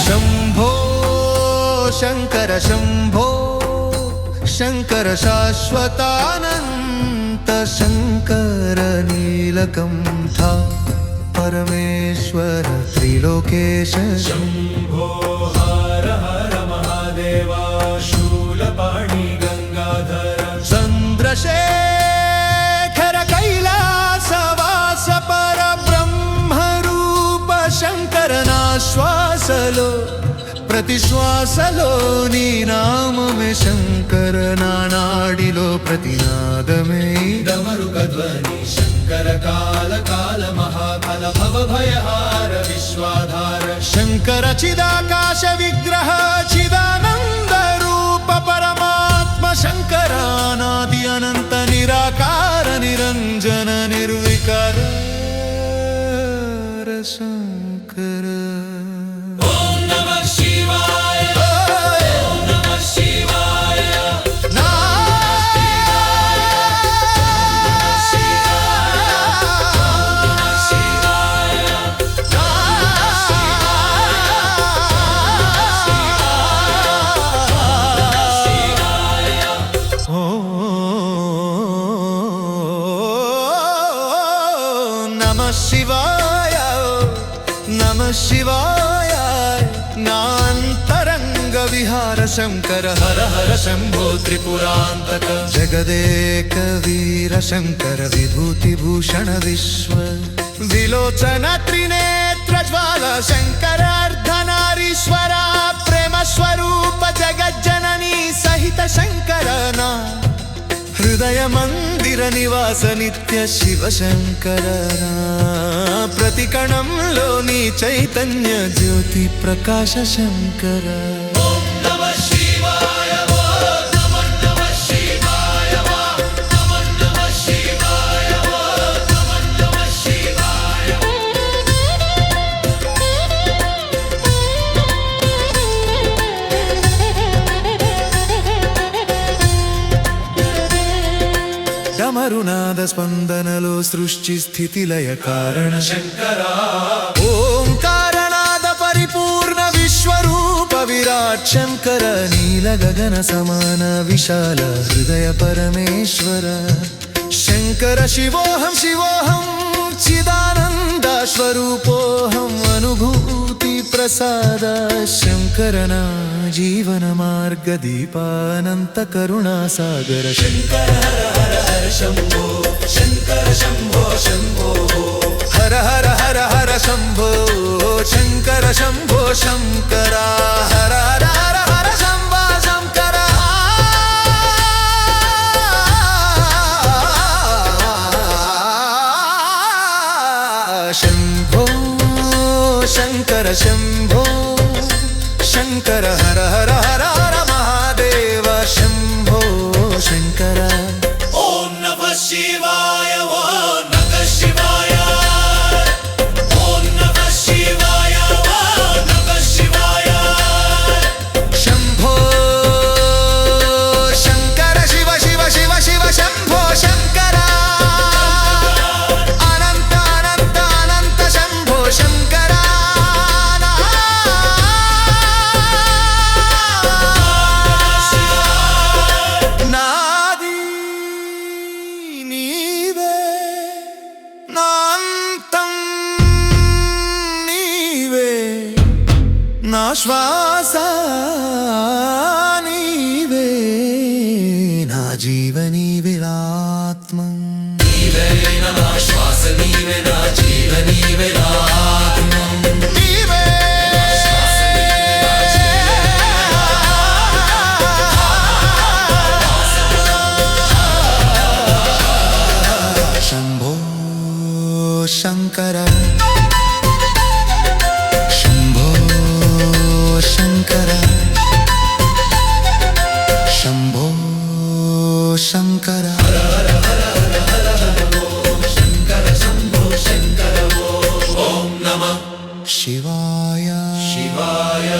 शंभो शंकर शंभो शंकर शाश्वतानंत शंकर नीलकंठा परमेश्वर त्रिलोकेश शंभो हर हर महादेवा शूलपाणि गंगाधर चंद्रशेखर कैलासवास पर ब्रह्मरूप शंकर नाश्वासलो प्रतिश्वासलो नी नाम में शंकर नानाडिलो प्रतिनादमे डमरुकध्वनि शंकर काल काल महाकाल भव भयहार विश्वाधार शंकर चिदाकाश विग्रह चिदानंद रूप परमात्म शंकर अनादि अनंत निराकार निरंजन निर्विकार शंकर नमः शिवाय नान्तरंग विहार शंकर हर हर शंभो त्रिपुरांतक जगदेक वीर शंकर विभूति भूषण विश्व विलोचन त्रिनेत्र ज्वाल शंकर अर्धनारीश्वर प्रेम स्वरूप जगज्जननी सहित शंकर ना हृदय मंदिर निवास नित्य शिव शंकर प्रतिकणंलो नी चैतन्य ज्योति प्रकाश शंकर डमरुनाद स्पंदनलो सृष्टि स्थिति लय कारण शंकरा ओंकारनाद परिपूर्ण विश्वरूप विराट शंकर नील गगन समान विशाल हृदय परमेश्वर शंकर शिवोहम चिदानंद स्वरूपोहम अनुभूति प्रसाद शंकरना जीवन मार्ग दीपानंत करुणा सागर शंकर हर हर हर शंभो शंकर शंभो शंभो हर हर हर हर शंभो शंकर शंभो शंकरा हर हर हर हर शंभो शंकरा शंभो शंकर शंभो शंकर हर हर हर हर महादेव शंभो शंकर ओम नमः शिवाय ओम नमः शिवाय ओम नमः शिवाय ओम नमः शिवाय शंभो शंकर शिव शिव शिव शिव शंभो शंकर अनंत अनंत अनंत शंभो शंकर नादी नीवे नांतं नीवे ना श्वास नीवे ना जीवनी विरात्म नीवे ना श्वास नीवे ना जीवनी विरात्म नीवे శంకర శంభో శంకర శంభో శంకర శంకర శంభో శంకర ఓం నమః శివాయ శివాయ